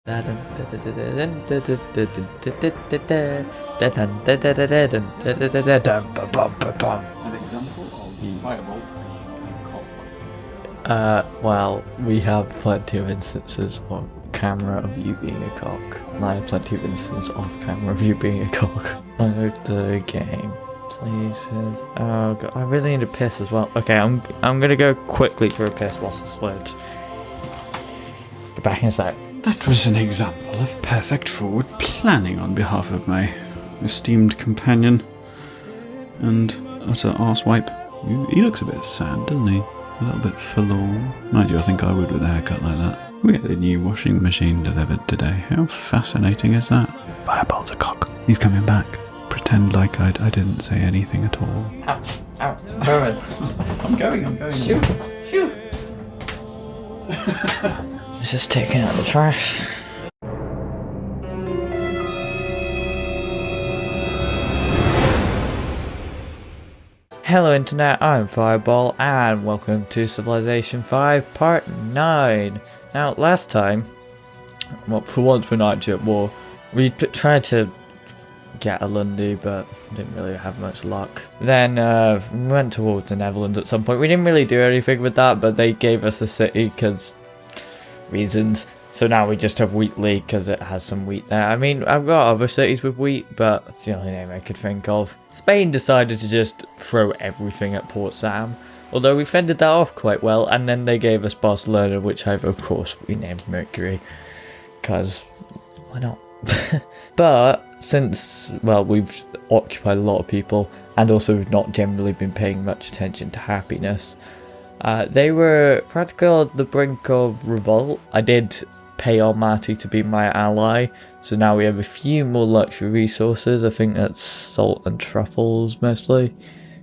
An example of Firebolt being a cock. Well, we have plenty of instances of camera of you being a cock. And I have plenty of instances off camera of you being a cock. Load the game, please. Oh god, I really need a piss as well. Okay, I'm gonna go quickly for a piss whilst the sludge. Be back in a sec. That was an example of perfect forward planning on behalf of my esteemed companion and utter arsewipe. He looks a bit sad, doesn't he? A little bit forlorn. Mind you, I think I would with a haircut like that. We had a new washing machine delivered today. How fascinating is that? Firebolt's a cock. He's coming back. Pretend like I didn't say anything at all. Ow, ow, Herman. I'm going. Shoot. It's just taking out the trash. Hello Internet, I'm Firebolt and welcome to Civilization 5 Part 9. Now last time, well for once we're not actually at war, we tried to get a Lundy but didn't really have much luck. Then we went towards the Netherlands at some point. We didn't really do anything with that, but they gave us a city because reasons. So now we just have Wheatley because it has some wheat there. I mean, I've got other cities with wheat, but it's the only name I could think of. Spain decided to just throw everything at Port Sam, although we fended that off quite well, and then they gave us Barcelona, which I've of course renamed Mercury, because why not? But since, well, we've occupied a lot of people, and also we've not generally been paying much attention to happiness, they were practically on the brink of revolt. I did pay Almaty to be my ally, so now we have a few more luxury resources. I think that's salt and truffles mostly.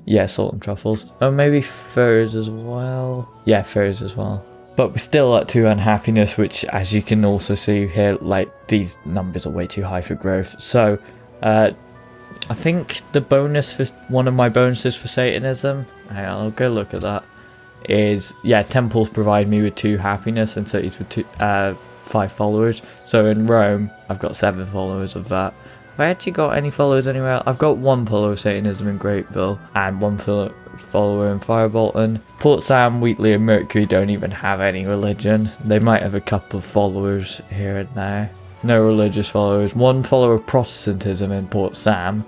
Yeah, salt and truffles. Oh, maybe furs as well. Yeah, furs as well. But we're still at 2 unhappiness, which as you can also see here, like these numbers are way too high for growth. So I think the bonus for one of my bonuses for Satanism, hang on, I'll go look at that, is, yeah, temples provide me with 2 happiness and cities with 5 followers. So in Rome, I've got 7 followers of that. Have I actually got any followers anywhere else? I've got 1 follower of Satanism in Grapeville and 1 follower in Firebolt. And Port Sam, Wheatley and Mercury don't even have any religion. They might have a couple of followers here and there. No religious followers. 1 follower of Protestantism in Port Sam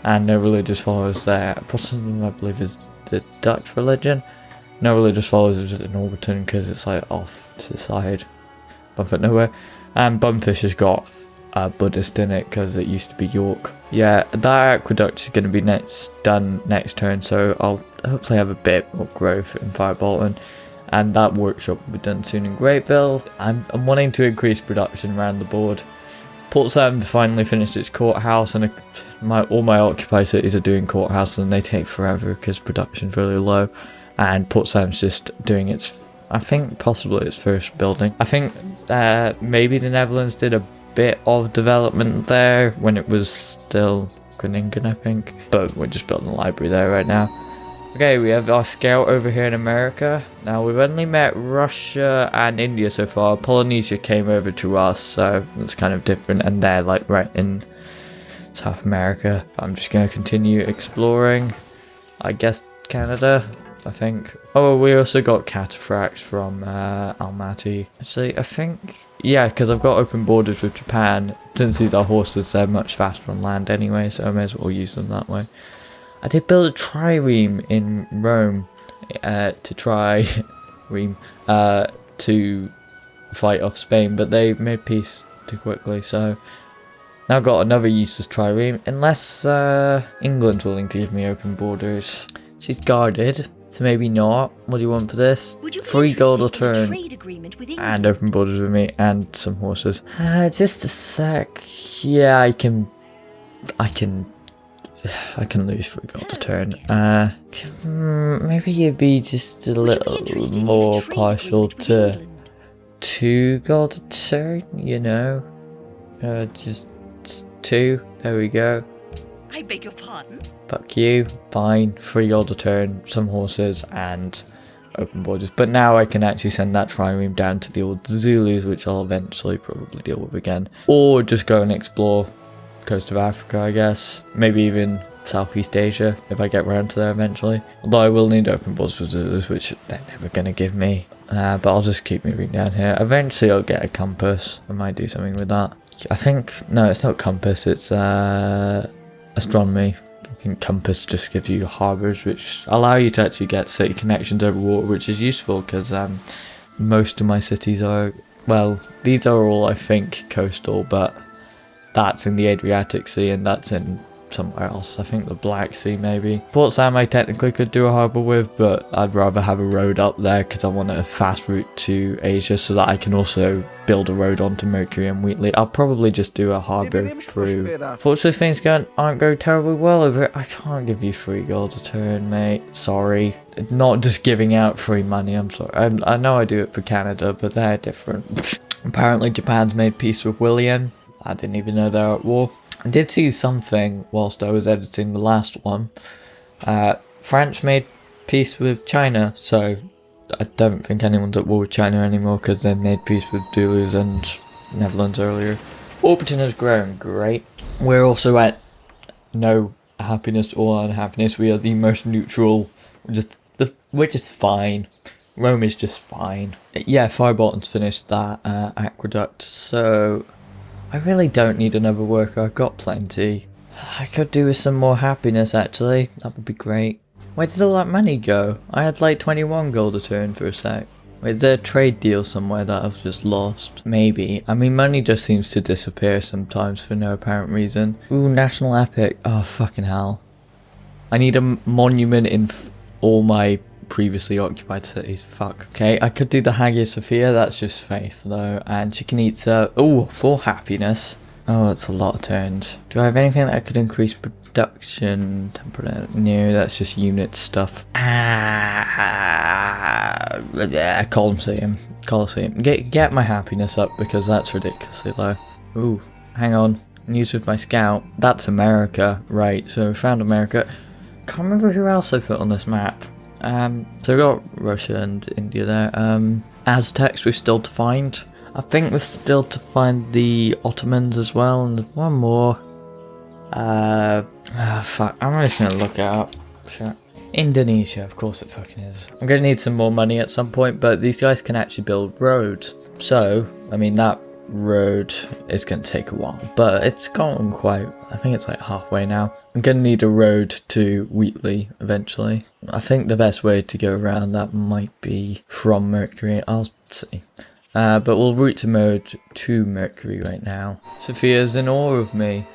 and no religious followers there. Protestantism, I believe, is the Dutch religion. No religious followers in Alberton because it's like off to the side, Bumfit nowhere. And Bumfish has got Buddhist in it because it used to be York. Yeah, that aqueduct is going to be done next turn, so I'll hopefully have a bit more growth in Firebolt, and that workshop will be done soon in Grapeville. I'm wanting to increase production around the board. Port Sam finally finished its courthouse, and all my occupied cities are doing courthouse, and they take forever because production's really low. And Port Sam's just doing its, I think possibly its first building. I think maybe the Netherlands did a bit of development there when it was still Groningen, I think. But we're just building a library there right now. Okay, we have our scout over here in America. Now we've only met Russia and India so far. Polynesia came over to us, so it's kind of different. And they're like right in South America. I'm just going to continue exploring. I guess Canada, I think. Oh, we also got cataphracts from Almaty. Actually, I think, yeah, because I've got open borders with Japan. Since these are horses, they're much faster on land anyway, so I may as well use them that way. I did build a trireme in Rome to fight off Spain, but they made peace too quickly, so now I've got another useless trireme, unless England's willing to give me open borders. She's guarded, so maybe not. What do you want for this? 3 gold a turn and open borders with me and some horses. Just a sec. Yeah, I can lose 3 gold a turn. Maybe you'd be just a little more partial to 2 gold a turn, you know? Just 2. There we go. I beg your pardon? Fuck you. Fine. 3 gold a turn, some horses, and open borders. But now I can actually send that trireme down to the old Zulus, which I'll eventually probably deal with again. Or just go and explore coast of Africa, I guess. Maybe even Southeast Asia, if I get around to there eventually. Although I will need open borders for Zulus, which they're never going to give me. But I'll just keep moving down here. Eventually I'll get a compass. I might do something with that. I think, no, it's not compass, it's astronomy. I think compass just gives you harbours, which allow you to actually get city connections over water, which is useful because most of my cities are, well, these are all, I think, coastal, but that's in the Adriatic Sea and that's in somewhere else. I think the Black Sea maybe. Port Sam I technically could do a harbour with, but I'd rather have a road up there because I want a fast route to Asia so that I can also build a road onto Mercury and Wheatley. I'll probably just do a harbour through. Fortunately things aren't going terribly well over it. I can't give you 3 gold a turn, mate. Sorry. Not just giving out free money, I'm sorry. I know I do it for Canada, but they're different. Apparently Japan's made peace with William. I didn't even know they're at war. I did see something whilst I was editing the last one. France made peace with China, so I don't think anyone's at war with China anymore because they made peace with Zulus and Netherlands earlier. Orbiting has grown, great. We're also at no happiness or unhappiness. We are the most neutral. We're just fine. Rome is just fine. Yeah, Firebolt's finished that aqueduct, so I really don't need another worker, I've got plenty. I could do with some more happiness actually, that would be great. Where did all that money go? I had like 21 gold a turn for a sec. Wait, is there a trade deal somewhere that I've just lost? Maybe. I mean, money just seems to disappear sometimes for no apparent reason. Ooh, National Epic. Oh, fucking hell. I need a monument in all my previously occupied cities. Fuck. Okay, I could do the Hagia Sophia, that's just faith though, and Chicken Eater. Oh, for happiness. Oh, that's a lot of turns. Do I have anything that I could increase production? No, that's just unit stuff. Colosseum. Get my happiness up because that's ridiculously low. Ooh, hang on. News with my scout. That's America. Right, so we found America. Can't remember who else I put on this map. So we got Russia and India there. Aztecs we're still to find. I think we're still to find the Ottomans as well, and there's one more. Fuck, I'm just gonna look it up. Shit. Indonesia, of course it fucking is. I'm gonna need some more money at some point, but these guys can actually build roads. So, I mean, that road is going to take a while, but it's gone quite, I think it's like halfway now. I'm going to need a road to Wheatley eventually. I think the best way to go around that might be from Mercury, I'll see. But we'll route to Mercury right now. Sophia's in awe of me.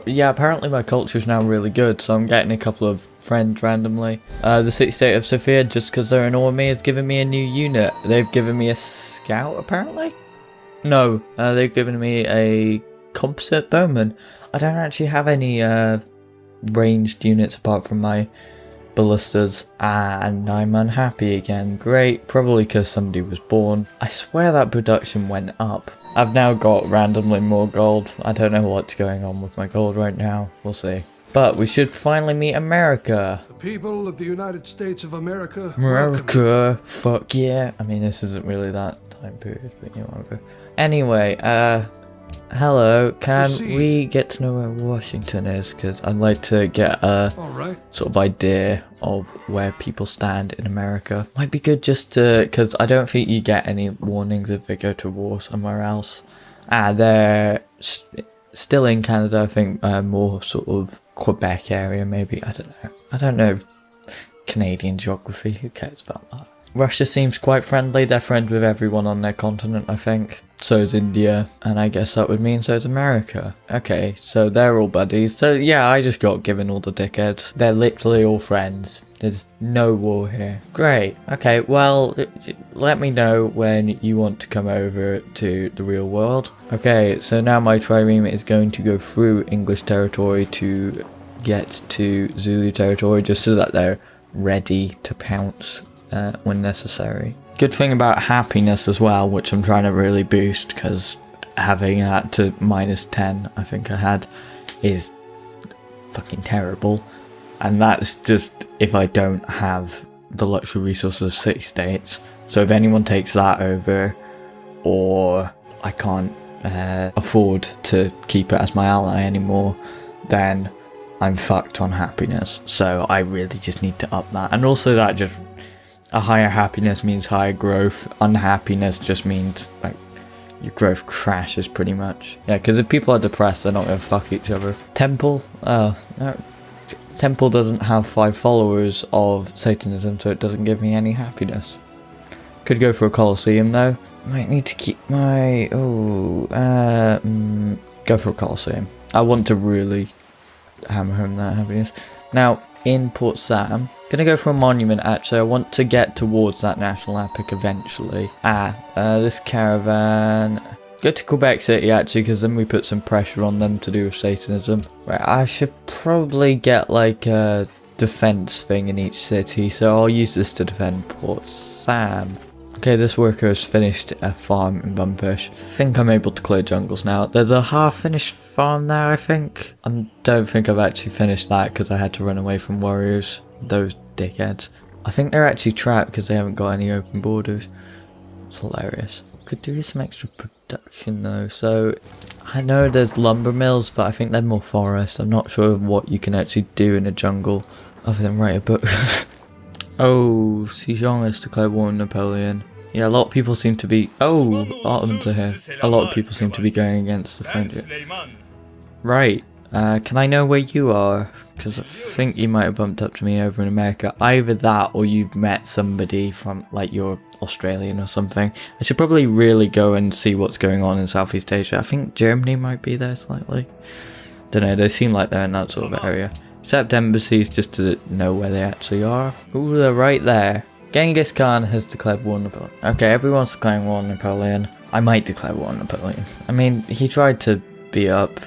Yeah, apparently my culture is now really good, so I'm getting a couple of friends randomly. The city-state of Sophia, just because they're in awe of me, has given me a new unit. They've given me a scout, apparently? No, they've given me a composite bowman. I don't actually have any ranged units apart from my ballistas, and I'm unhappy again. Great, probably because somebody was born. I swear that production went up. I've now got randomly more gold. I don't know what's going on with my gold right now. We'll see. But we should finally meet America. The people of the United States of America. America, fuck yeah. I mean, this isn't really that time period, but you know whatever. Anyway, hello, can we get to know where Washington is? Because I'd like to get a sort of idea of where people stand in America. Might be good just to, because I don't think you get any warnings if they go to war somewhere else. They're still in Canada, I think, more sort of Quebec area maybe, I don't know. I don't know Canadian geography, who cares about that? Russia seems quite friendly, they're friends with everyone on their continent, I think. So is India, and I guess that would mean so is America. Okay, so they're all buddies. So yeah, I just got given all the dickheads. They're literally all friends. There's no war here. Great. Okay, well, let me know when you want to come over to the real world. Okay, so now my trireme is going to go through English territory to get to Zulu territory, just so that they're ready to pounce when necessary. Good thing about happiness as well, which I'm trying to really boost, because having that to -10, I think I had, is fucking terrible. And that's just if I don't have the luxury resources of city-states. So if anyone takes that over, or I can't afford to keep it as my ally anymore, then I'm fucked on happiness. So I really just need to up that. And also that just, a higher happiness means higher growth. Unhappiness just means like your growth crashes pretty much. Yeah, because if people are depressed, they're not going to fuck each other. Temple? No. Temple doesn't have 5 followers of Satanism, so it doesn't give me any happiness. Could go for a Colosseum though. Might need to keep my... go for a Colosseum. I want to really hammer home that happiness. Now, in Port Sam, gonna go for a monument actually. I want to get towards that national epic eventually. This caravan... Go to Quebec City actually, because then we put some pressure on them to do with Satanism. Right, I should probably get like a defense thing in each city, so I'll use this to defend Port Sam. Okay, this worker has finished a farm in Bumfish. I think I'm able to clear jungles now. There's a half-finished farm there, I think. I don't think I've actually finished that because I had to run away from warriors. Those dickheads. I think they're actually trapped because they haven't got any open borders. It's hilarious. Could do some extra production though. So, I know there's lumber mills, but I think they're more forest. I'm not sure what you can actually do in a jungle other than write a book. Oh, Sijon has declared war on Napoleon. Yeah, a lot of people seem to be... Oh, Ottomans are here. A lot of people seem to be going against the French. Right. Can I know where you are? Because I think you might have bumped up to me over in America. Either that or you've met somebody from, like, you're Australian or something. I should probably really go and see what's going on in Southeast Asia. I think Germany might be there slightly. Don't know, they seem like they're in that sort of area. Except embassies just to know where they actually are. Ooh, they're right there. Genghis Khan has declared war on Napoleon. Okay, everyone's declaring war on Napoleon. I might declare war on Napoleon. I mean, he tried to beat up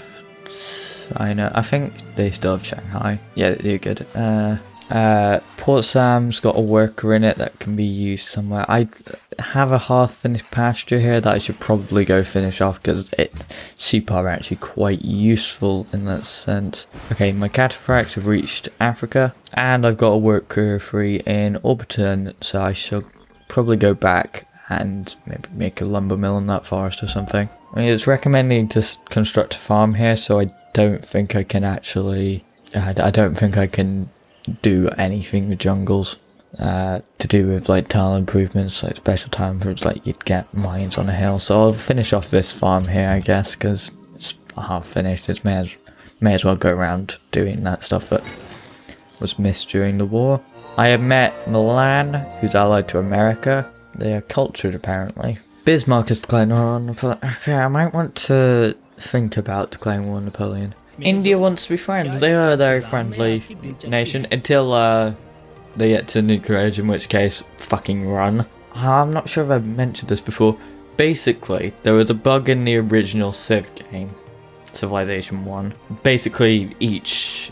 China. I think they still have Shanghai. Yeah, they do good. Port Sam's got a worker in it that can be used somewhere. I have a half-finished pasture here that I should probably go finish off because sheep are actually quite useful in that sense. Okay, my cataphracts have reached Africa and I've got a worker free in Orbiton, so I shall probably go back and maybe make a lumber mill in that forest or something. I mean, it's recommending to construct a farm here, so I don't think I can actually... I don't think I can do anything with jungles to do with like tile improvements, like special tile improvements, like you'd get mines on a hill. So I'll finish off this farm here, I guess, because it's half finished. It may as well go around doing that stuff that was missed during the war. I have met Milan, who's allied to America. They are cultured apparently. Bismarck has declared war on Napoleon. Okay, I might want to think about declaring war on Napoleon. India wants to be friends. They are a very friendly nation until they get to nuclear age, in which case, fucking run. I'm not sure if I've mentioned this before. Basically, there was a bug in the original Civ game, Civilization 1. Basically, each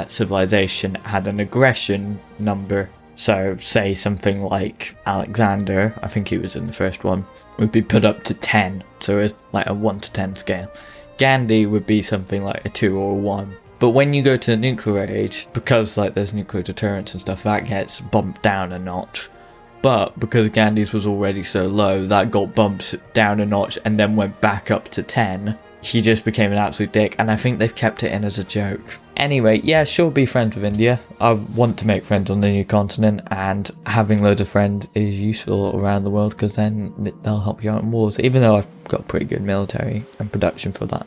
civilization had an aggression number. So, say something like Alexander, I think he was in the first one, would be put up to 10. So it's like a 1 to 10 scale. Gandhi would be something like a 2 or a 1. But when you go to the nuclear age, because like there's nuclear deterrence and stuff, that gets bumped down a notch. But because Gandhi's was already so low, that got bumped down a notch and then went back up to 10. He just became an absolute dick, and I think they've kept it in as a joke. Anyway, yeah, sure, be friends with India. I want to make friends on the new continent, and having loads of friends is useful around the world because then they'll help you out in wars, even though I've got a pretty good military and production for that,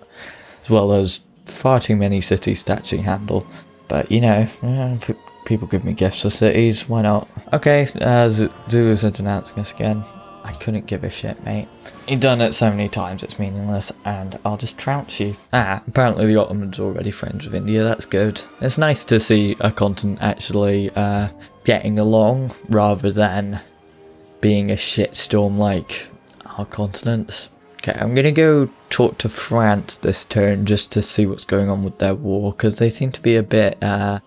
as well as far too many cities to actually handle. But, you know, people give me gifts for cities, why not? Okay, Zulus are denouncing us again. I couldn't give a shit, mate. You've done it so many times, it's meaningless, and I'll just trounce you. Apparently the Ottomans are already friends with India, that's good. It's nice to see a continent actually getting along, rather than being a shitstorm like our continents. Okay, I'm gonna go talk to France this turn, just to see what's going on with their war, because they seem to be a bit, yeah,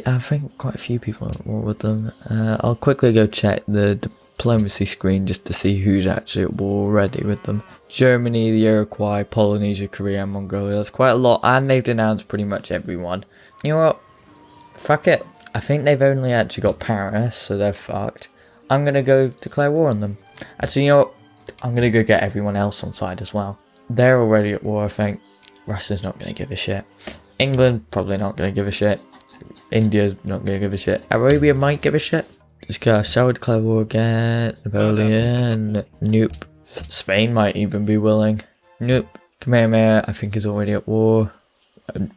I think quite a few people are at war with them. I'll quickly go check the diplomacy screen just to see who's actually at war already with them. Germany, the Iroquois, Polynesia, Korea, and Mongolia. That's quite a lot, and they've denounced pretty much everyone. You know what? Fuck it. I think they've only actually got Paris, so they're fucked. I'm gonna go declare war on them. Actually, you know what? I'm gonna go get everyone else on side as well. They're already at war, I think. Russia's not gonna give a shit. England, probably not gonna give a shit. India's not gonna give a shit. Arabia might give a shit. Shall we declare war against Napoleon? Nope. Spain might even be willing. Nope. Kamehameha, I think, is already at war.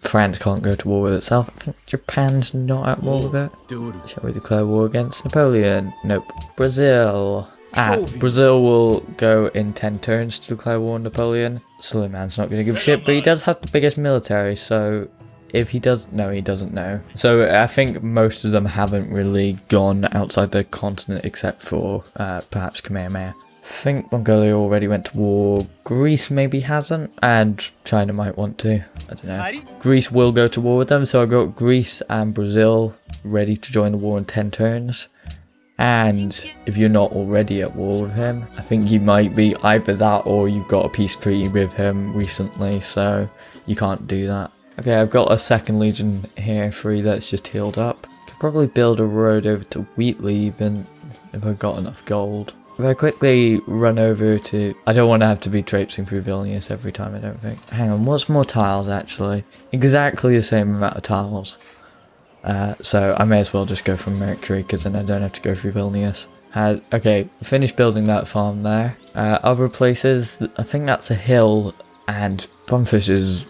France can't go to war with itself. I think Japan's not at war with it. Shall we declare war against Napoleon? Nope. Brazil. Brazil will go in 10 turns to declare war on Napoleon. Suleiman's not going to give a shit, but he does have the biggest military, so if he does... No, he doesn't know. So I think most of them haven't really gone outside the continent except for perhaps Kamehameha. I think Mongolia already went to war. Greece maybe hasn't, and China might want to. I don't know. Greece will go to war with them, so I've got Greece and Brazil ready to join the war in 10 turns. And if you're not already at war with him, I think you might be either that or you've got a peace treaty with him recently, so you can't do that. Okay, I've got a second legion here free that's just healed up. Could probably build a road over to Wheatley even if I got enough gold. If I quickly run over to... I don't want to have to be traipsing through Vilnius every time, I don't think. Hang on, what's more tiles actually? Exactly the same amount of tiles. So I may as well just go from Mercury because then I don't have to go through Vilnius. Okay, finished building that farm there. Other places, I think that's a hill, and Bumfish's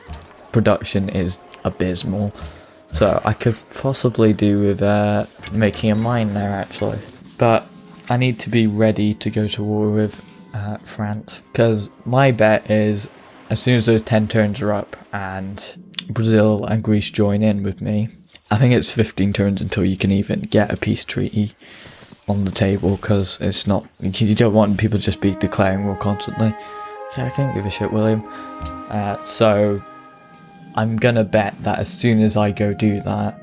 production is abysmal. So I could possibly do with making a mine there actually. But I need to be ready to go to war with France, because my bet is as soon as those 10 turns are up and Brazil and Greece join in with me, I think it's 15 turns until you can even get a peace treaty on the table, because it's not, you don't want people just be declaring war constantly. Yeah, I can't give a shit, William. So I'm gonna bet that as soon as I go do that,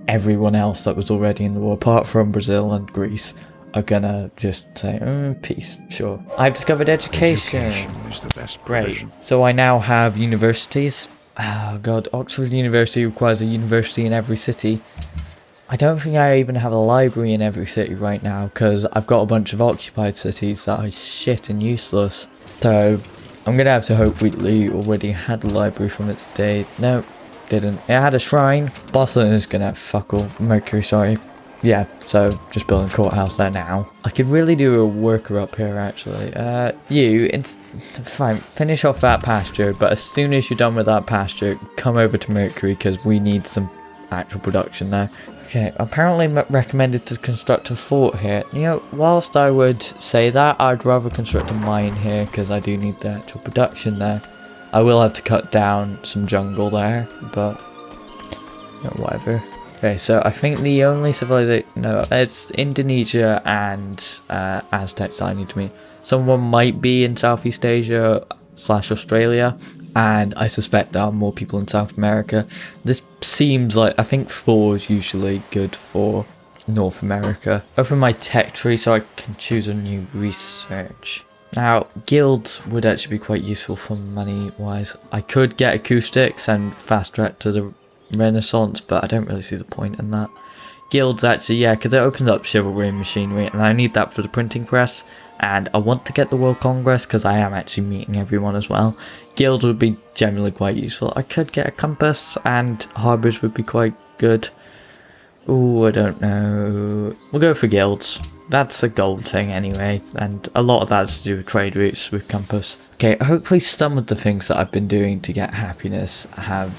everyone else that was already in the war, apart from Brazil and Greece, are gonna just say, peace, sure. I've discovered education. Is the best Great. provision. So I now have universities. Oh god, Oxford University requires a university in every city. I don't think I even have a library in every city right now, because I've got a bunch of occupied cities that are shit and useless. So I'm gonna have to hope Wheatley already had a library from its day. No, didn't. It had a shrine. Boston is gonna have fuck all. Mercury, sorry. Yeah, so just building a courthouse there now. I could really do a worker up here actually. It's fine, finish off that pasture, but as soon as you're done with that pasture, come over to Mercury because we need some actual production there. Okay, apparently recommended to construct a fort here. You know, whilst I would say that, I'd rather construct a mine here because I do need the actual production there. I will have to cut down some jungle there, but you know, whatever. Okay, so I think the only civilization, no, it's Indonesia and Aztecs that I need to meet. Someone might be in Southeast Asia / Australia, and I suspect there are more people in South America. This seems like, I think 4 is usually good for North America. Open my tech tree so I can choose a new research. Now, guilds would actually be quite useful for money wise. I could get acoustics and fast track to the Renaissance, but I don't really see the point in that. Guilds actually, yeah, because it opens up chivalry and machinery, and I need that for the printing press, and I want to get the World Congress because I am actually meeting everyone as well. Guilds would be generally quite useful. I could get a compass, and harbours would be quite good. Ooh, I don't know. We'll go for guilds. That's a gold thing anyway, and a lot of that's to do with trade routes with compass. Okay, hopefully some of the things that I've been doing to get happiness have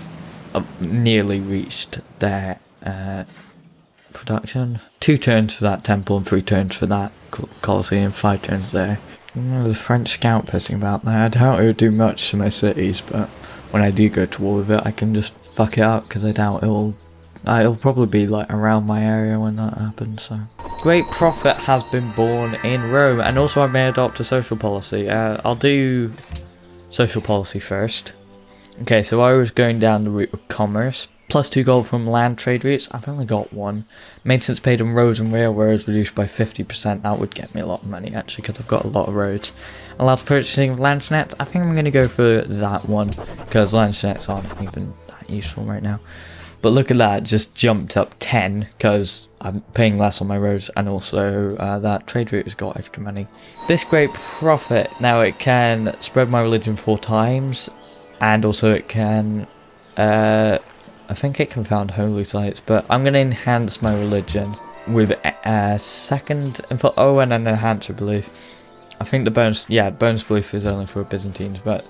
nearly reached their production. 2 turns for that temple and 3 turns for that Colosseum, 5 turns there. There's a French scout pissing about there. I doubt it would do much to my cities, but when I do go to war with it, I can just fuck it up because I doubt it'll probably be like around my area when that happens. So great prophet has been born in Rome, and also I may adopt a social policy. I'll do social policy first. Okay, so I was going down the route of commerce. +2 gold from land trade routes. I've only got 1. Maintenance paid on roads and railroads reduced by 50%. That would get me a lot of money actually, because I've got a lot of roads. Allowed purchasing of landsnets. I think I'm going to go for that one, because landsnets aren't even that useful right now. But look at that, just jumped up 10 because I'm paying less on my roads, and also that trade route has got extra money. This great profit, now it can spread my religion 4 times, and also it can, I think it can found holy sites, but I'm going to enhance my religion with a second, and an enhancer belief. I think the bonus belief is only for Byzantines, but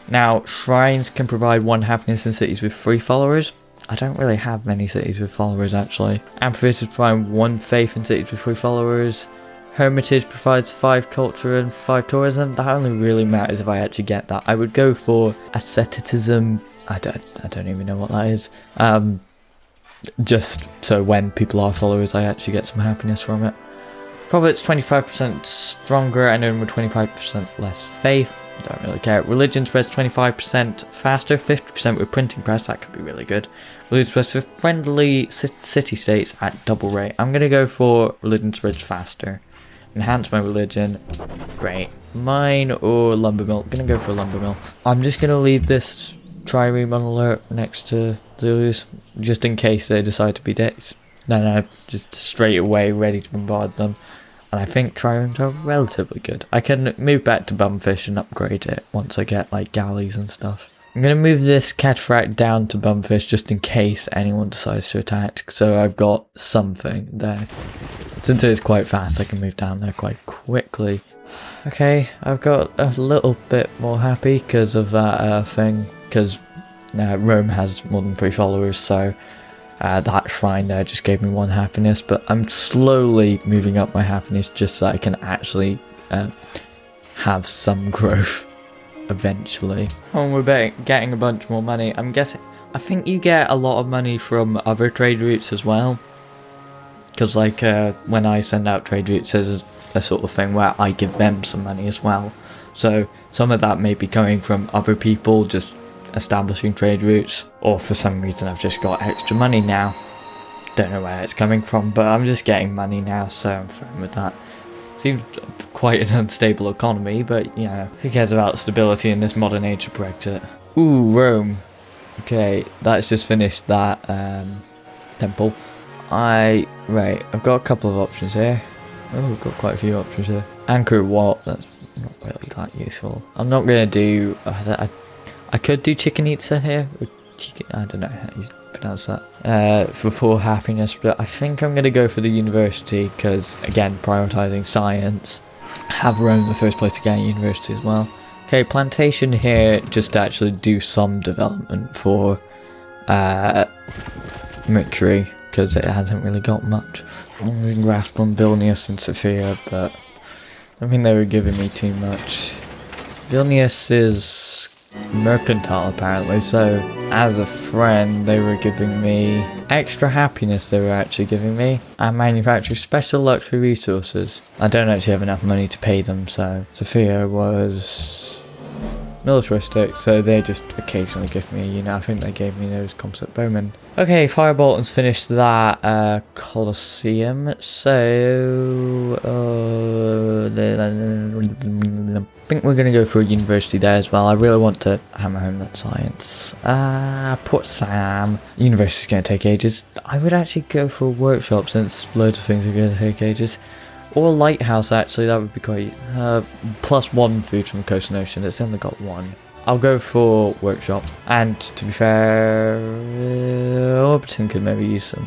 now shrines can provide 1 happiness in cities with 3 followers. I don't really have many cities with followers actually. Amphitheaters provide 1 faith in cities with 3 followers. Hermitage provides 5 culture and 5 tourism. That only really matters if I actually get that. I would go for asceticism. I don't even know what that is. Just so when people are followers, I actually get some happiness from it. Profits 25% stronger and earn with 25% less faith. Don't really care. Religion spreads 25% faster, 50% with printing press. That could be really good. Religion spreads for friendly city-states at double rate. I'm going to go for religion spreads faster. Enhance my religion. Great. Mine or lumber mill? Going to go for a lumber mill. I'm just going to leave this trireme on alert next to Zulus, just in case they decide to be dicks. No, just straight away ready to bombard them. And I think triremes are relatively good. I can move back to Bumfish and upgrade it once I get like galleys and stuff. I'm going to move this cataphract down to Bumfish just in case anyone decides to attack. So I've got something there. Since it is quite fast, I can move down there quite quickly. Okay, I've got a little bit more happy because of that thing. Because Rome has more than 3 followers, so that shrine there just gave me 1 happiness, but I'm slowly moving up my happiness just so I can actually have some growth eventually. And we're getting a bunch more money. I think you get a lot of money from other trade routes as well, because like when I send out trade routes, there's a sort of thing where I give them some money as well. So some of that may be coming from other people just establishing trade routes, or for some reason I've just got extra money now. Don't know where it's coming from, but I'm just getting money now, so I'm fine with that. Seems quite an unstable economy, but you know, who cares about stability in this modern age of Brexit? Ooh, Rome. Okay, that's just finished that temple. Right, I've got a couple of options here. Oh, I've got quite a few options here. Anchor what? That's not really that useful. I'm not gonna do. I could do chicken eater here. I don't know how you pronounce that. For 4 happiness, but I think I'm gonna go for the university because again, prioritizing science. Have Rome the first place to get a university as well. Okay, plantation here just to actually do some development for Mercury because it hasn't really got much. I'm gonna grasp on Vilnius and Sofia, but I don't think they were giving me too much. Vilnius is mercantile apparently, so as a friend they were giving me extra happiness. They were actually giving me and manufacture special luxury resources. I don't actually have enough money to pay them, so Sophia was militaristic, so they just occasionally give me, you know, I think they gave me those composite bowmen. Okay, Firebolt has finished that Colosseum, so I think we're going to go for a university there as well. I really want to hammer home that science. Port Sam. University's going to take ages. I would actually go for a workshop since loads of things are going to take ages. Or a lighthouse actually, that would be quite... +1 food from Coast and Ocean, it's only got 1. I'll go for workshop. And to be fair, Orbiton could maybe use some...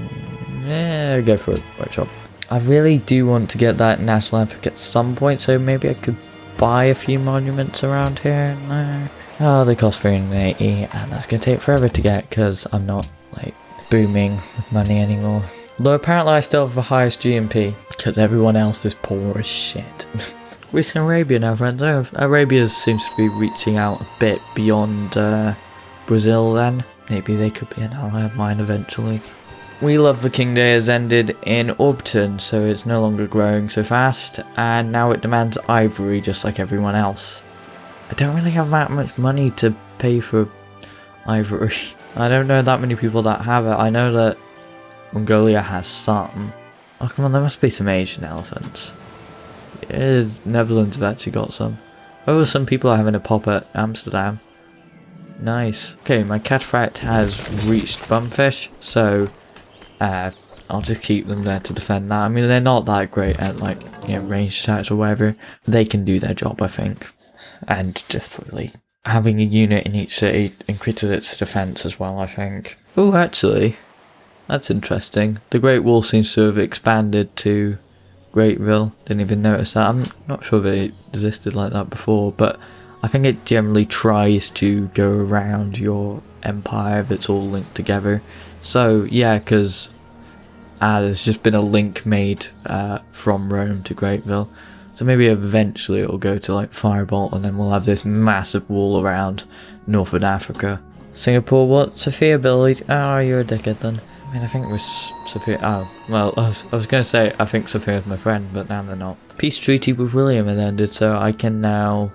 Yeah, go for a workshop. I really do want to get that national epic at some point, so maybe I could buy a few monuments around here and there. Oh, they cost 380, and that's going to take forever to get because I'm not like booming with money anymore. Though apparently I still have the highest GMP because everyone else is poor as shit. Greece and Arabia now, friends. Arabia seems to be reaching out a bit beyond Brazil then. Maybe they could be an ally of mine eventually. We Love the King Day has ended in Orbiton, so it's no longer growing so fast, and now it demands ivory just like everyone else. I don't really have that much money to pay for ivory. I don't know that many people that have it. I know that Mongolia has some. Oh come on, there must be some Asian elephants. Yeah, Netherlands have actually got some. Oh, some people are having a pop at Amsterdam. Nice. Okay, my cataphract has reached Bumfish, so I'll just keep them there to defend that. I mean, they're not that great at, like, you know, ranged attacks or whatever. They can do their job, I think. And just really having a unit in each city increases its defense as well, I think. Oh, actually, that's interesting. The Great Wall seems to have expanded to Greatville. Didn't even notice that. I'm not sure if it existed like that before, but I think it generally tries to go around your empire if it's all linked together. So, yeah, because there's just been a link made from Rome to Greatville. So maybe eventually it'll go to like Firebolt, and then we'll have this massive wall around Northern Africa. Singapore, what? Sophia ability? Oh, you're a dickhead then. I mean, I think it was Sophia. Oh, well, I was going to say I think Sophia's my friend, but now they're not. Peace treaty with William had ended, so I can now,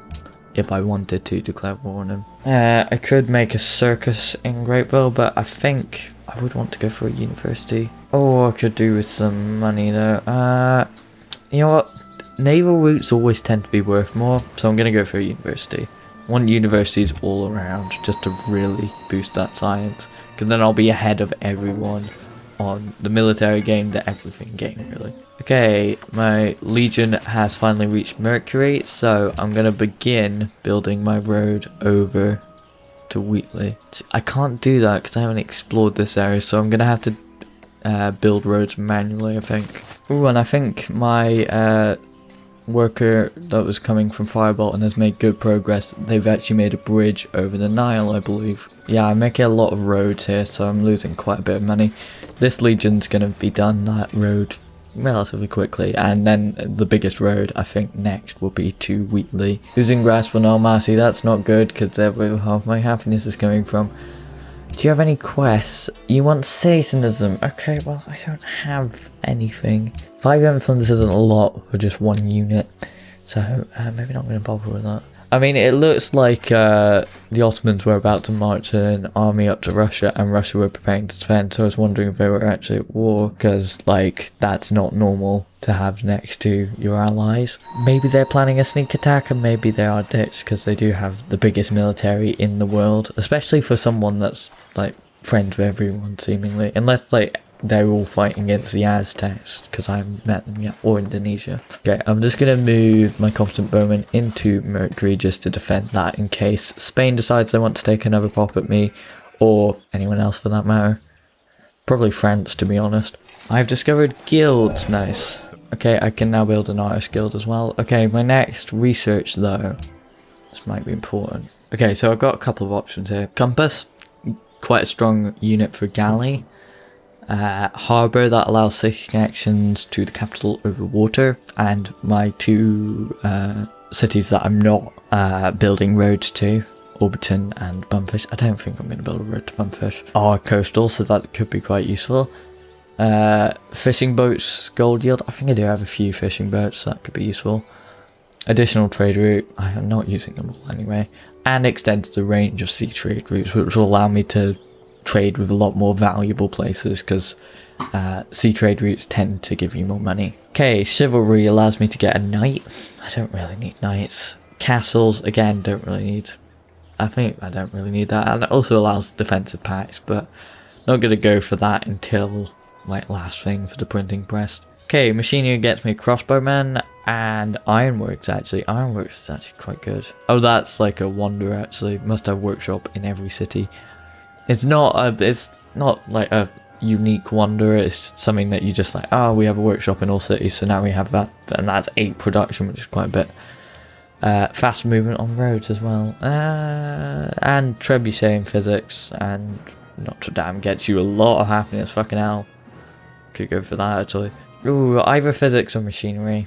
if I wanted to, declare war on him. I could make a circus in Greatville, but I think I would want to go for a university. Oh, I could do with some money though. You know what? Naval routes always tend to be worth more, so I'm going to go for a university. I want universities all around, just to really boost that science, because then I'll be ahead of everyone on the military game, the everything game, really. Okay, my legion has finally reached Mercury, so I'm going to begin building my road over to Wheatley. I can't do that because I haven't explored this area, so I'm going to have to build roads manually, I think. Ooh, and I think my worker that was coming from Firebolt and has made good progress, they've actually made a bridge over the Nile, I believe. Yeah, I'm making a lot of roads here, so I'm losing quite a bit of money. This legion's going to be done that road relatively quickly, and then the biggest road I think next will be to Wheatley. Losing grasp on Almaty, that's not good, because that's where half my happiness is coming from. Do you have any quests? You want citizenism? Okay, well, I don't have anything. 5 Amazons isn't a lot for just one unit, so maybe not going to bother with that. I mean, it looks like the Ottomans were about to march an army up to Russia, and Russia were preparing to defend, so I was wondering if they were actually at war, because, like, that's not normal to have next to your allies. Maybe they're planning a sneak attack, and maybe they are dicks, because they do have the biggest military in the world, especially for someone that's, like, friends with everyone, seemingly, unless, like, they're all fighting against the Aztecs, because I haven't met them yet, or Indonesia. Okay, I'm just going to move my Confident Bowman into Mercury just to defend that in case Spain decides they want to take another pop at me, or anyone else for that matter. Probably France, to be honest. I've discovered guilds, nice. Okay, I can now build an artist guild as well. Okay, my next research though, this might be important. Okay, so I've got a couple of options here. Compass, quite a strong unit for galley. Harbour, that allows safe connections to the capital over water, and my 2 cities that I'm not building roads to, Orbiton and Bumfish. I don't think I'm going to build a road to Bumfish. Are coastal, so that could be quite useful. Fishing boats, gold yield. I think I do have a few fishing boats, so that could be useful. Additional trade route, I am not using them all anyway. And extends the range of sea trade routes, which will allow me to trade with a lot more valuable places, because sea trade routes tend to give you more money. Okay, chivalry allows me to get a knight. I don't really need knights. Castles, again, don't really need. I think I don't really need that, and it also allows defensive packs, but not going to go for that until, like, last thing for the printing press. Okay, machinery gets me a crossbowman, and ironworks, actually. Ironworks is actually quite good. Oh, that's like a wonder, actually. Must have workshop in every city. It's not like a unique wonder, it's just something that you just like, oh, we have a workshop in all cities, so now we have that, and that's 8 production, which is quite a bit. Fast movement on roads as well, and trebuchet in physics, and Notre Dame gets you a lot of happiness, fucking hell. Could go for that, actually. Ooh, either physics or machinery.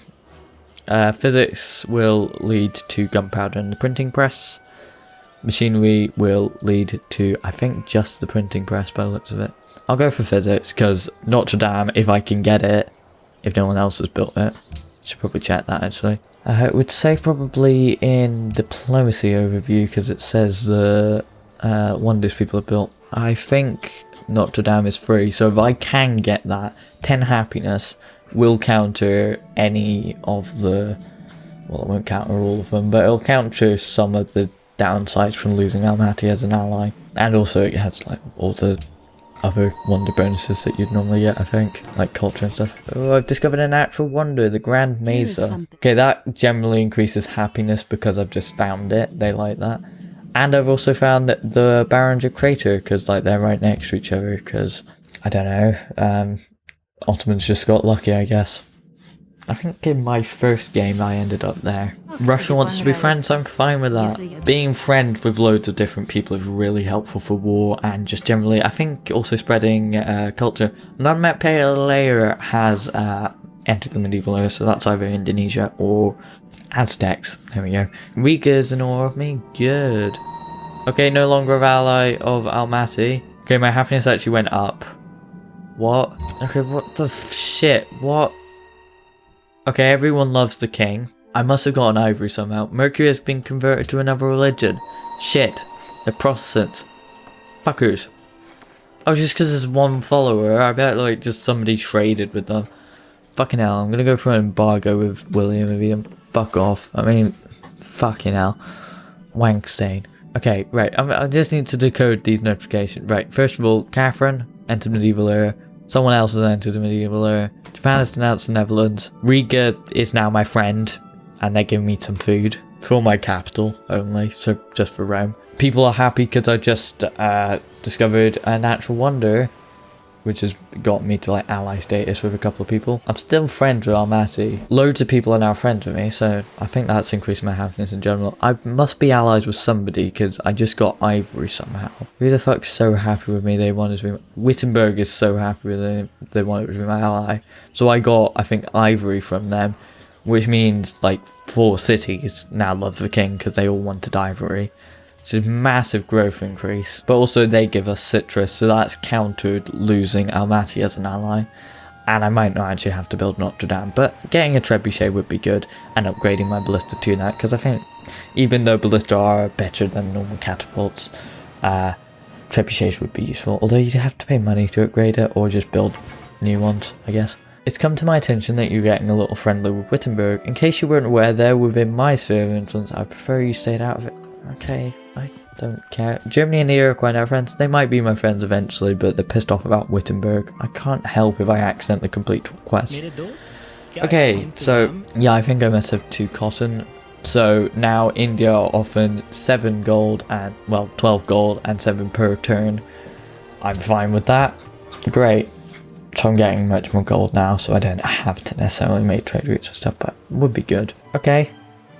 Physics will lead to gunpowder and the printing press. Machinery will lead to, I think, just the printing press by the looks of it. I'll go for physics, because Notre Dame, if I can get it, if no one else has built it. Should probably check that, actually. I would say probably in diplomacy overview, because it says the wonders people have built. I think Notre Dame is free, so if I can get that, 10 happiness will counter any of the, well, it won't counter all of them, but it'll counter some of the downsides from losing Almaty as an ally. And also it has like all the other wonder bonuses that you'd normally get, I think, like culture and stuff. Oh, I've discovered a natural wonder, the Grand Mesa. Okay, that generally increases happiness because I've just found it. They like that. And I've also found that the Barringer Crater, because like they're right next to each other, because I don't know, Ottomans just got lucky, I guess. I think in my first game I ended up there. Russia wants to be friends, I'm fine with that. Being friends with loads of different people is really helpful for war, and just generally, I think also spreading culture. Non-Met Player has entered the medieval era, so that's either Indonesia or Aztecs. There we go. Riga's in awe of me, good. Okay, no longer an ally of Almaty. Okay, my happiness actually went up. What? Okay, what the shit? What? Okay, everyone loves the king. I must have gotten ivory somehow. Mercury has been converted to another religion. Shit. They're Protestants. Fuckers. Oh, just because there's one follower, I bet like just somebody traded with them. Fucking hell, I'm gonna go for an embargo with William and be fuck off. I mean, fucking hell. Wankstain. Okay, right, I just need to decode these notifications. Right, first of all, Catherine entered medieval era. Someone else has entered the medieval era. Japan has denounced the Netherlands. Riga is now my friend, and they're giving me some food for my capital only, so just for Rome. People are happy because I just discovered a natural wonder, which has got me to like ally status with a couple of people. I'm still friends with Almaty. Loads of people are now friends with me, so I think that's increasing my happiness in general. I must be allies with somebody because I just got ivory somehow. Who the fuck's so happy with me they wanted to be... Wittenberg is so happy with me they wanted to be my ally. So I got, I think, ivory from them, which means like 4 cities now love the king because they all wanted ivory. It's a massive growth increase, but also they give us citrus, so that's countered losing Almaty as an ally. And I might not actually have to build Notre Dame, but getting a trebuchet would be good, and upgrading my ballista to that, because I think even though ballista are better than normal catapults, trebuchets would be useful, although you'd have to pay money to upgrade it, or just build new ones, I guess. It's come to my attention that you're getting a little friendly with Wittenberg. In case you weren't aware, they're within my sphere of influence. I prefer you stayed out of it. Okay, I don't care. Germany and the Iroquois are friends. They might be my friends eventually, but they're pissed off about Wittenberg. I can't help if I accidentally complete quests. Okay, so yeah, I think I must have 2 cotton. So now India are often 7 gold and, well, 12 gold and 7 per turn. I'm fine with that. Great. So I'm getting much more gold now, so I don't have to necessarily make trade routes and stuff, but would be good. Okay.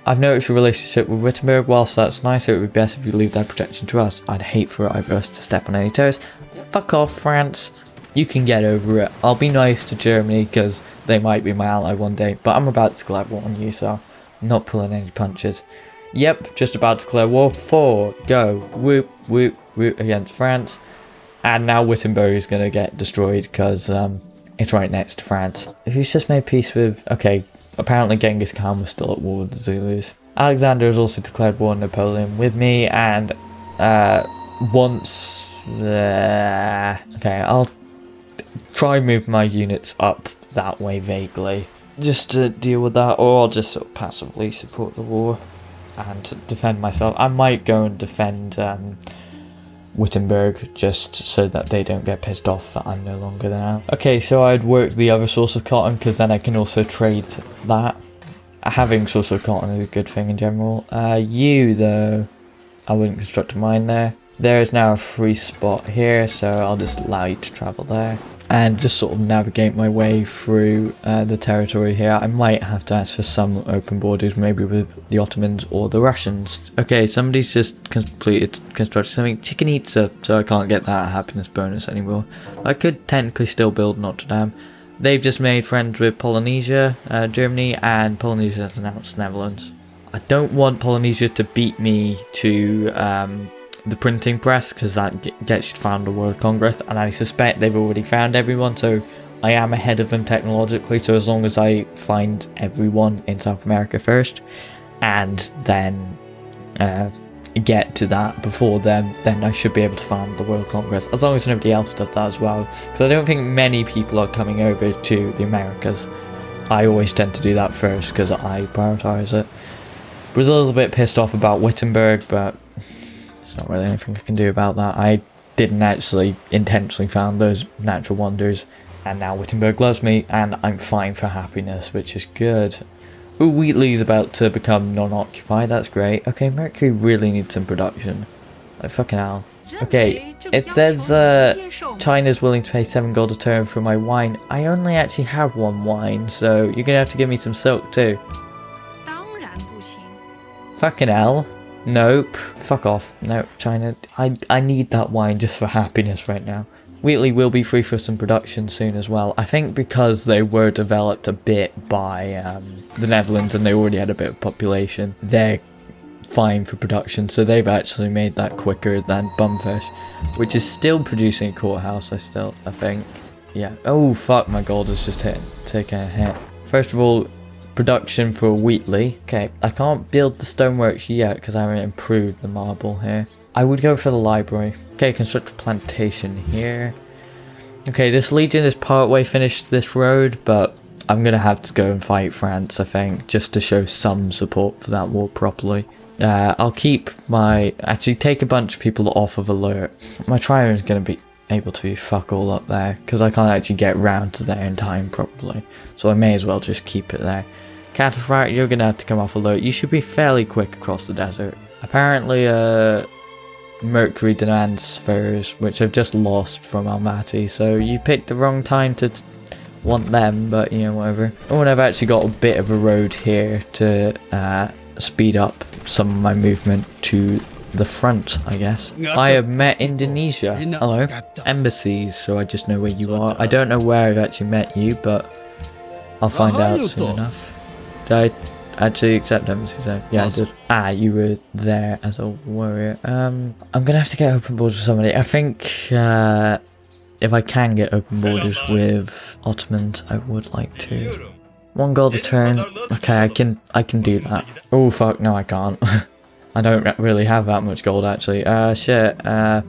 I've noticed your relationship with Wittenberg. Whilst that's nice, it would be best if you leave that protection to us. I'd hate for either of us to step on any toes. Fuck off, France. You can get over it. I'll be nice to Germany because they might be my ally one day, but I'm about to declare war on you, so I'm not pulling any punches. Yep, just about to declare war. 4, go. Whoop, whoop, whoop against France. And now Wittenberg is going to get destroyed because it's right next to France. Who's just made peace with... Okay. Apparently Genghis Khan was still at war with the Zulus. Alexander has also declared war on Napoleon with me, and once... okay, I'll try move my units up that way vaguely, just to deal with that, or I'll just sort of passively support the war and defend myself. I might go and defend Wittenberg just so that they don't get pissed off that I'm no longer there. Okay, so I'd work the other source of cotton because then I can also trade that. Having source of cotton is a good thing in general. You though, I wouldn't construct a mine there. There is now a free spot here, so I'll just allow you to travel there and just sort of navigate my way through the territory here. I might have to ask for some open borders, maybe with the Ottomans or the Russians. Okay, somebody's just completed constructing something. Chicken Itza, so I can't get that happiness bonus anymore. I could technically still build Notre Dame. They've just made friends with Polynesia, Germany, and Polynesia has announced Netherlands. I don't want Polynesia to beat me to the printing press, because that gets you to found the World Congress, and I suspect they've already found everyone, so I am ahead of them technologically. So as long as I find everyone in South America first and then get to that before them, then I should be able to found the World Congress, as long as nobody else does that as well, because I don't think many people are coming over to the Americas. I always tend to do that first because I prioritise it. Brazil's a bit pissed off about Wittenberg, but There's not really anything I can do about that. I didn't actually intentionally found those natural wonders, and now Wittenberg loves me, and I'm fine for happiness, which is good. Ooh, Wheatley's about to become non-occupied, that's great. Okay, Mercury really needs some production. Like, fucking hell. Okay, it says China's willing to pay 7 gold a turn for my wine. I only actually have 1 wine, so you're gonna have to give me some silk too. Fucking hell. Nope. Fuck off. No, China. I need that wine just for happiness right now. Wheatley will be free for some production soon as well. I think because they were developed a bit by the Netherlands and they already had a bit of population, they're fine for production, so they've actually made that quicker than Bumfish, which is still producing a courthouse. I think. Yeah. Oh fuck, my gold has just taken a hit. First of all, production for Wheatley. Okay, I can't build the stoneworks yet because I haven't improved the marble here. I would go for the library. Okay, construct a plantation here. Okay, this legion is partway finished this road, but I'm gonna have to go and fight France, I think, just to show some support for that war properly. I'll keep my... Actually, take a bunch of people off of alert. My trio is going to be able to fuck all up there, because I can't actually get round to there in time properly. So I may as well just keep it there. Cataphract, you're going to have to come off alert. You should be fairly quick across the desert. Apparently, Mercury demands furs, which I've just lost from Almaty, so you picked the wrong time to want them, but you know, whatever. Oh, and I've actually got a bit of a road here to speed up some of my movement to the front, I guess. I have met Indonesia. Hello. Embassies, so I just know where you are. I don't know where I've actually met you, but I'll find out soon enough. Did I actually accept embassy zone? Yeah, I did. Ah, you were there as a warrior. I'm gonna have to get open borders with somebody. I think if I can get open borders with Ottomans, I would like to. 1 gold a turn. Okay, I can do that. Oh fuck, no I can't. I don't really have that much gold actually. Shit. Yeah,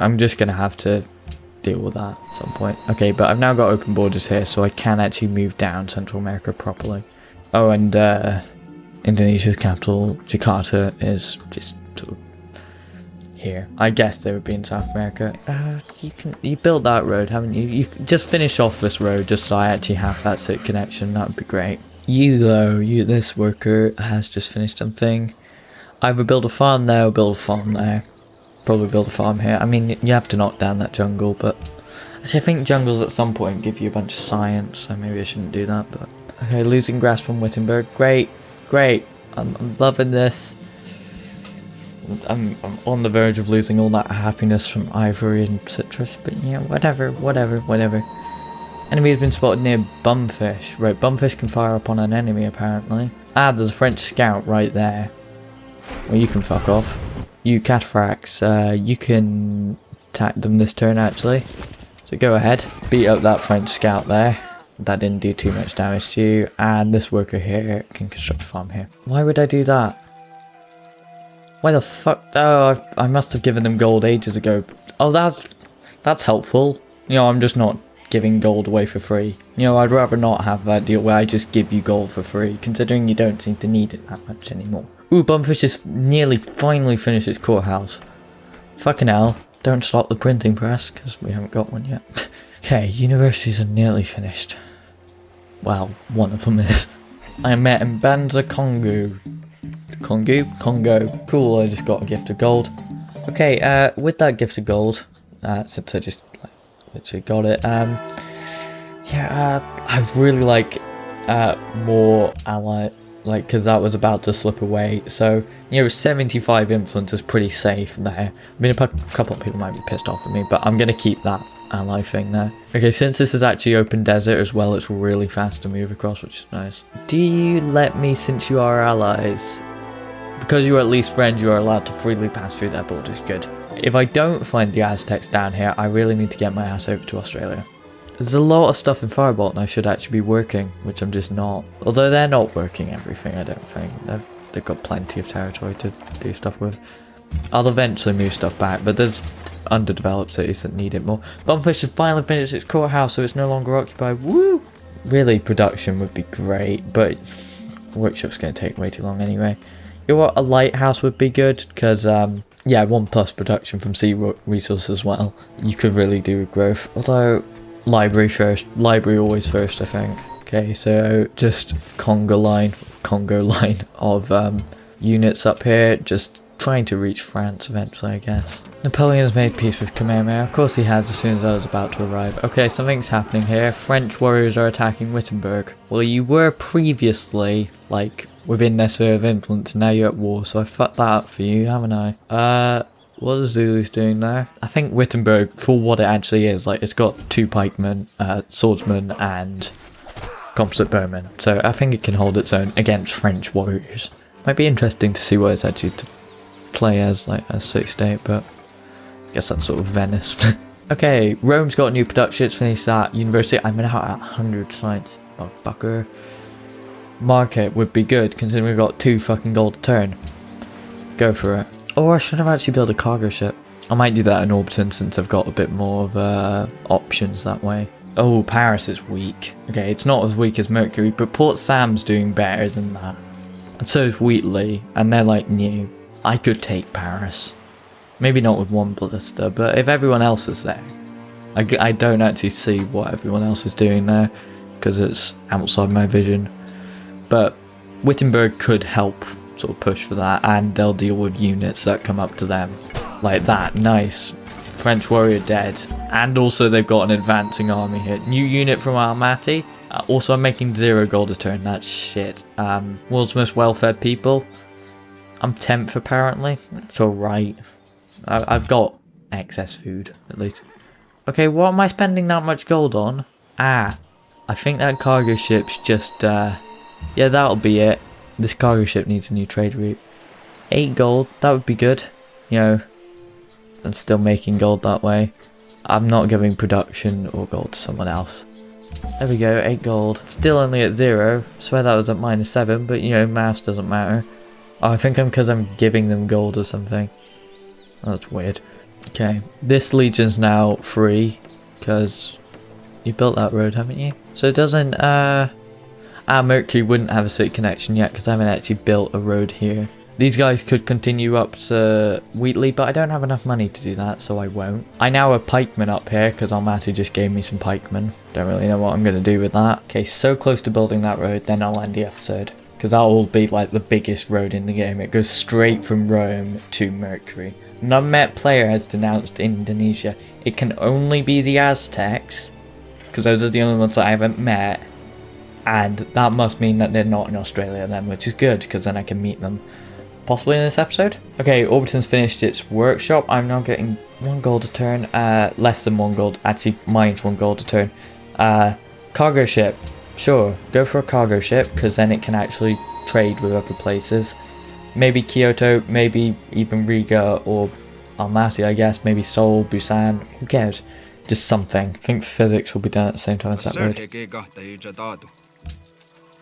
I'm just gonna have to deal with that at some point. Okay, but I've now got open borders here, so I can actually move down Central America properly. Oh, and Indonesia's capital, Jakarta, is just sort of here. I guess they would be in South America. You built that road, haven't you? You just finish off this road just so I actually have that SIT connection. That would be great. You though, this worker has just finished something. Either build a farm there or build a farm there. Probably build a farm here. I mean, you have to knock down that jungle, but actually I think jungles at some point give you a bunch of science, so maybe I shouldn't do that. But okay, losing grasp on Wittenberg. Great. I'm loving this. I'm on the verge of losing all that happiness from ivory and citrus, but yeah, whatever. Enemy has been spotted near Bumfish. Right, Bumfish can fire upon an enemy apparently. Ah, there's a French scout right there. Well, you can fuck off. You cataphracts, you can attack them this turn actually. So go ahead, beat up that French scout there. That didn't do too much damage to you. And this worker here can construct a farm here. Why would I do that? Why the fuck? Oh, I must have given them gold ages ago. Oh, that's helpful. You know, I'm just not giving gold away for free. You know, I'd rather not have that deal where I just give you gold for free, considering you don't seem to need it that much anymore. Ooh, Bumfish has nearly finally finished its courthouse. Fucking hell. Don't stop the printing press, because we haven't got one yet. Okay, universities are nearly finished. Well, one of them is. I met in Banza Congo. Congo. Cool, I just got a gift of gold. Okay, with that gift of gold, since I just literally got it, I really like more ally, because that was about to slip away. So, you know, 75 influence is pretty safe there. I mean, a couple of people might be pissed off at me, but I'm going to keep that ally thing there. Okay, since this is actually open desert as well, it's really fast to move across, which is nice. Do you let me, since you are allies? Because you are at least friends, you are allowed to freely pass through their borders. Good. If I don't find the Aztecs down here, I really need to get my ass over to Australia. There's a lot of stuff in Firebolt and I should actually be working, which I'm just not. Although they're not working everything, I don't think. They've got plenty of territory to do stuff with. I'll eventually move stuff back, but there's underdeveloped cities that need it more. Bumfish has finally finished its courthouse, so it's no longer occupied. Woo! Really, production would be great, but workshop's going to take way too long anyway. You know what? A lighthouse would be good, because yeah, 1+ production from sea resources as well. You could really do with growth. Although, library first. Library always first, I think. Okay, so just Congo line of units up here, just trying to reach France eventually, I guess. Napoleon has made peace with Kamehameha. Of course he has, as soon as I was about to arrive. Okay, something's happening here. French warriors are attacking Wittenberg. Well, you were previously, like, within their sphere of influence, and now you're at war, so I fucked that up for you, haven't I? What are the Zulus doing there? I think Wittenberg, for what it actually is, like, it's got 2 pikemen, swordsmen, and composite bowmen. So I think it can hold its own against French warriors. Might be interesting to see what it's actually to play as, like a city-state, but I guess that's sort of Venice. Okay, Rome's got a new production. It's finished that university. I'm now at 100 sites. Oh, fucker. Market would be good, considering we've got 2 fucking gold a turn. Go for it. Or I should have actually built a cargo ship. I might do that in Orbiton since I've got a bit more of options that way. Oh, Paris is weak. Okay, it's not as weak as Mercury, but Port Sam's doing better than that. And so is Wheatley, and they're like new. I could take Paris. Maybe not with 1 ballista, but if everyone else is there. I don't actually see what everyone else is doing there, because it's outside my vision. But Wittenberg could help sort of push for that, and they'll deal with units that come up to them. Like that, nice. French warrior dead. And also they've got an advancing army here. New unit from Almaty. Also I'm making 0 gold a turn, that's shit. World's most well-fed people. I'm 10th apparently. It's alright. I've got excess food, at least. Okay, what am I spending that much gold on? I think that cargo ship's just, yeah, that'll be it. This cargo ship needs a new trade route. 8 gold, that would be good. You know, I'm still making gold that way. I'm not giving production or gold to someone else. There we go, 8 gold. Still only at 0. Swear that was at -7, but you know, maths doesn't matter. Oh, I think because I'm giving them gold or something. Oh, that's weird. Okay, this legion's now free, because you built that road, haven't you? So it doesn't, Mercury wouldn't have a city connection yet, because I haven't actually built a road here. These guys could continue up to Wheatley, but I don't have enough money to do that, so I won't. I now have pikemen up here, because Almaty just gave me some pikemen. Don't really know what I'm going to do with that. Okay, so close to building that road, then I'll end the episode. Because that will be like the biggest road in the game. It goes straight from Rome to Mercury. An unmet player has denounced Indonesia. It can only be the Aztecs, because those are the only ones that I haven't met. And that must mean that they're not in Australia then, which is good, because then I can meet them. Possibly in this episode. Okay, Orbiton's finished its workshop. I'm now getting 1 gold a turn. Less than 1 gold. Actually, mine's 1 gold a turn. Cargo ship. Sure, go for a cargo ship, because then it can actually trade with other places. Maybe Kyoto, maybe even Riga or Almaty, I guess. Maybe Seoul, Busan. Who cares? Just something. I think physics will be done at the same time as that road.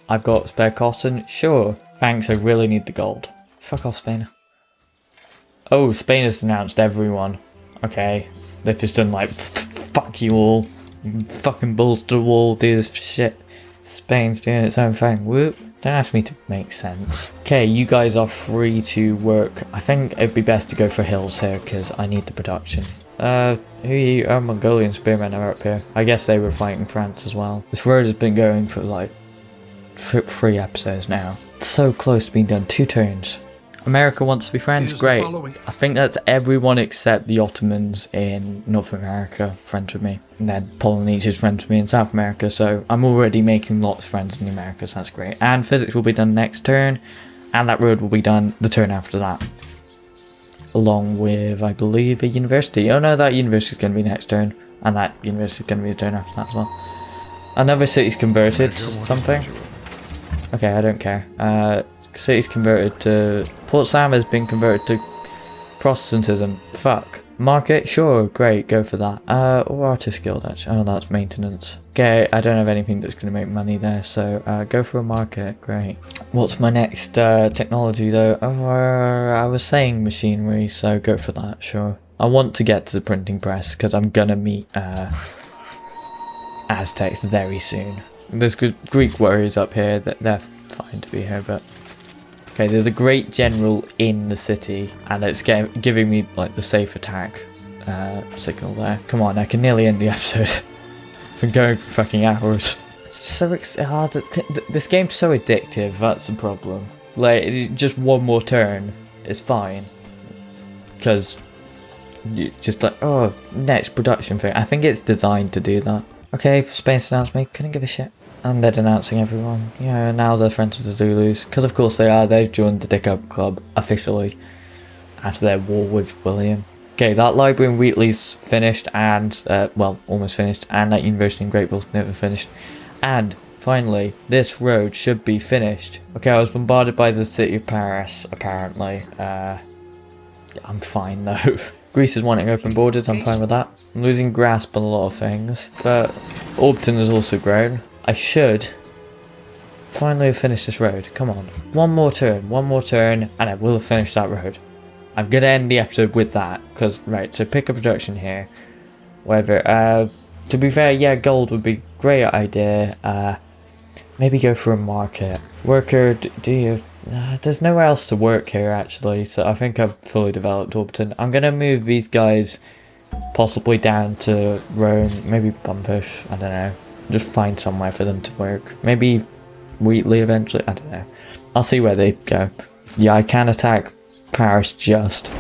I've got spare cotton. Sure. Thanks, I really need the gold. Fuck off, Spain. Oh, Spain has denounced everyone. Okay. They've just done like, fuck you all. Fucking balls to the wall, do this shit. Spain's doing its own thing. Whoop. Don't ask me to make sense. Okay, you guys are free to work. I think it'd be best to go for hills here, because I need the production. Who are you? Oh, Mongolian spearmen are up here. I guess they were fighting France as well. This road has been going for like 3 episodes now. It's so close to being done. 2 turns. America wants to be friends. Great. I think that's everyone except the Ottomans in North America friends with me. And then Polynesia's friends with me in South America. So I'm already making lots of friends in the Americas. That's great. And physics will be done next turn. And that road will be done the turn after that. Along with, I believe, a university. Oh no, that university is going to be next turn. And that university is going to be the turn after that as well. Another city's converted to something. Okay, I don't care. City's converted to... Port Sam has been converted to Protestantism. Fuck. Market? Sure, great, go for that. Or Artist Guild, actually. Oh, that's maintenance. Okay, I don't have anything that's going to make money there, so go for a market, great. What's my next technology, though? I was saying machinery, so go for that, sure. I want to get to the printing press, because I'm going to meet Aztecs very soon. There's good Greek warriors up here, that they're fine to be here, but Okay, there's a great general in the city, and it's giving me like the safe attack signal there. Come on, I can nearly end the episode. I've been going for fucking hours. It's just so hard to this game's so addictive, that's the problem. Like, just one more turn is fine. Because you just like, oh, next production thing. I think it's designed to do that. Okay, Space announced me, couldn't give a shit. And they're denouncing everyone. Yeah, now they're friends with the Zulus. Because of course they are, they've joined the Dick Up Club officially. After their war with William. Okay, that library in Wheatley's finished and, well, almost finished. And that university in Greatville's never finished. And, finally, this road should be finished. Okay, I was bombarded by the city of Paris, apparently. I'm fine though. Greece is wanting open borders, I'm fine with that. I'm losing grasp on a lot of things. But Orbiton has also grown. I should finally have finished this road. Come on. One more turn, and I will have finished that road. I'm going to end the episode with that. Because, right, so pick a production here. Whatever. To be fair, yeah, gold would be a great idea. Maybe go for a market. Worker, do you... there's nowhere else to work here, actually. So I think I've fully developed Orbiton. I'm going to move these guys possibly down to Rome. Maybe Bumpush. I don't know. Just find somewhere for them to work. Maybe Wheatley eventually. I don't know. I'll see where they go. Yeah, I can attack Paris just.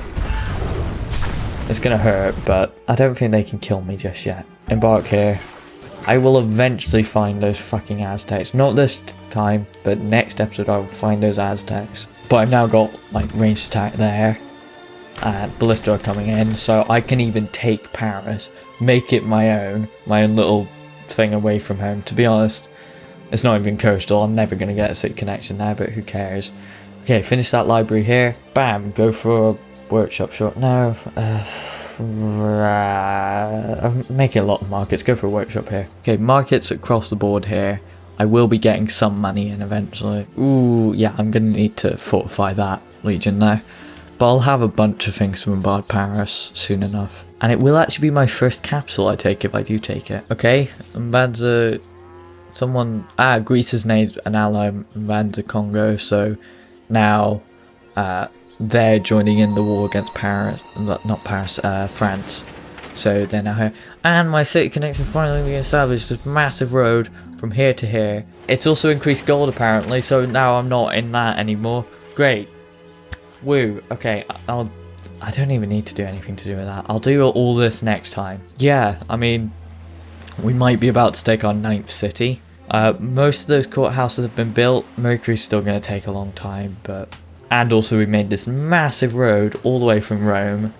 It's gonna hurt, but I don't think they can kill me just yet. Embark here. I will eventually find those fucking Aztecs. Not this time, but next episode I will find those Aztecs. But I've now got like ranged attack there. And Ballista are coming in, so I can even take Paris. Make it my own little thing away from home. To be honest, it's not even coastal. I'm never going to get a city connection there, but who cares. Okay, finish that library here. Bam, go for a workshop short. No, I'm making a lot of markets. Go for a workshop here. Okay, markets across the board here. I will be getting some money in eventually. Ooh, yeah, I'm going to need to fortify that legion now. But I'll have a bunch of things to bombard Paris soon enough. And it will actually be my first capital, I take, if I do take it. Okay, Mbanza... Someone... Greece has named an ally Mbanza Congo, so now they're joining in the war against Paris... Not Paris, France. So they're now here. And my city connection finally being established. This massive road from here to here. It's also increased gold, apparently, so now I'm not in that anymore. Great. Woo. Okay, I don't even need to do anything to do with that. I'll do all this next time. Yeah, I mean, we might be about to take our 9th city. Most of those courthouses have been built. Mercury's still going to take a long time, but... And also we made this massive road all the way from Rome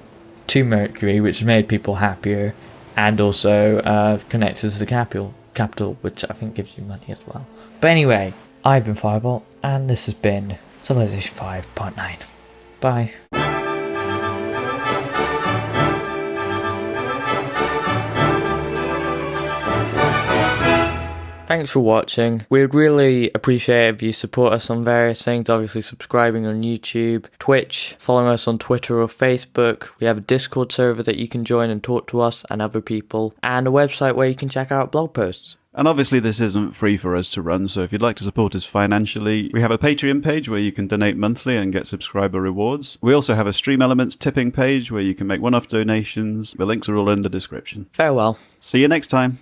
to Mercury, which made people happier. And also connects us to the capital, which I think gives you money as well. But anyway, I've been Firebolt, and this has been Civilization 5 Part 9. Bye. Thanks for watching. We'd really appreciate it if you support us on various things, obviously subscribing on YouTube, Twitch, following us on Twitter or Facebook. We have a Discord server that you can join and talk to us and other people, and a website where you can check out blog posts. And obviously this isn't free for us to run, so if you'd like to support us financially, we have a Patreon page where you can donate monthly and get subscriber rewards. We also have a Stream Elements tipping page where you can make one-off donations. The links are all in the description. Farewell. See you next time.